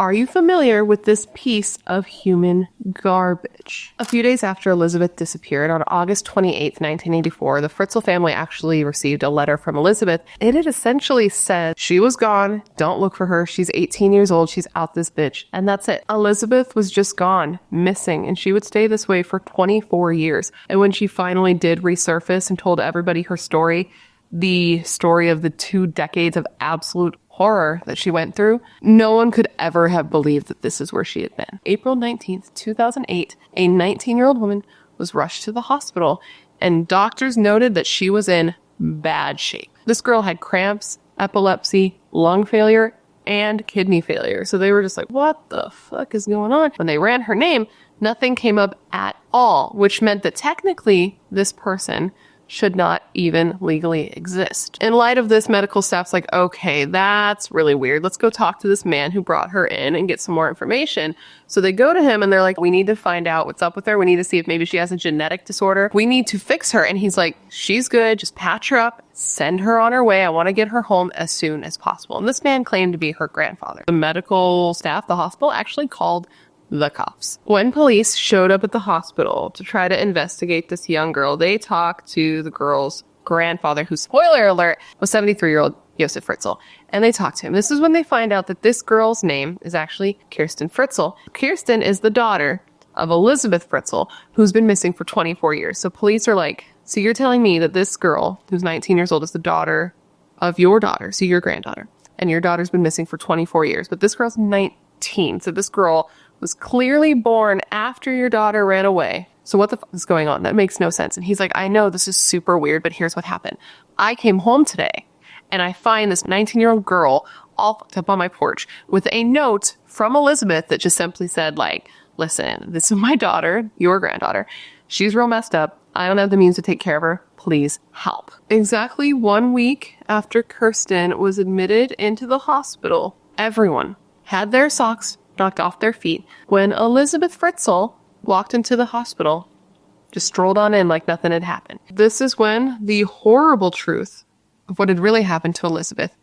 Are you familiar with this piece of human garbage? A few days after Elisabeth disappeared, on August 28th, 1984, the Fritzl family actually received a letter from Elisabeth. It had essentially said, she was gone, don't look for her, she's 18 years old, she's out this bitch. And that's it. Elisabeth was just gone, missing, and she would stay this way for 24 years. And when she finally did resurface and told everybody her story, the story of the 2 decades of absolute horror that she went through, no one could ever have believed that this is where she had been. April 19th, 2008, a 19-year-old woman was rushed to the hospital, and doctors noted that she was in bad shape. This girl had cramps, epilepsy, lung failure, and kidney failure. So they were just like, what the fuck is going on? When they ran her name, nothing came up at all, which meant that technically this person should not even legally exist. In light of this, medical staff's like, okay, that's really weird. Let's go talk to this man who brought her in and get some more information. So they go to him and they're like, we need to find out what's up with her. We need to see if maybe she has a genetic disorder. We need to fix her. And he's like, she's good. Just patch her up, send her on her way. I want to get her home as soon as possible. And this man claimed to be her grandfather. The medical staff, the hospital, actually called the cops. When police showed up at the hospital to try to investigate this young girl, they talked to the girl's grandfather, who, spoiler alert, was 73-year-old Josef Fritzl. And they talked to him. This is when they find out that this girl's name is actually Kirsten Fritzl. Kirsten is the daughter of Elisabeth Fritzl, who's been missing for 24 years. So police are like, so you're telling me that this girl, who's 19 years old, is the daughter of your daughter, so your granddaughter, and your daughter's been missing for 24 years, but this girl's 19. So this girl was clearly born after your daughter ran away. So what the fuck is going on? That makes no sense. And he's like, I know this is super weird, but here's what happened. I came home today and I find this 19-year-old girl all fucked up on my porch with a note from Elisabeth that just simply said, like, listen, this is my daughter, your granddaughter. She's real messed up. I don't have the means to take care of her. Please help. Exactly 1 week after Kirsten was admitted into the hospital, everyone had their socks knocked off their feet when Elisabeth Fritzl walked into the hospital, just strolled on in like nothing had happened. This is when the horrible truth of what had really happened to Elisabeth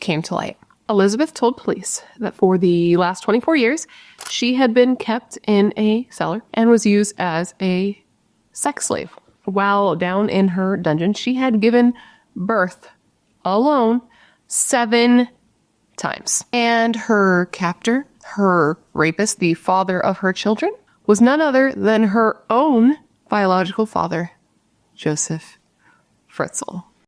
came to light. Elisabeth told police that for the last 24 years, she had been kept in a cellar and was used as a sex slave. While down in her dungeon, she had given birth alone 7 times. And her captor, her rapist, the father of her children, was none other than her own biological father, Josef Fritzl.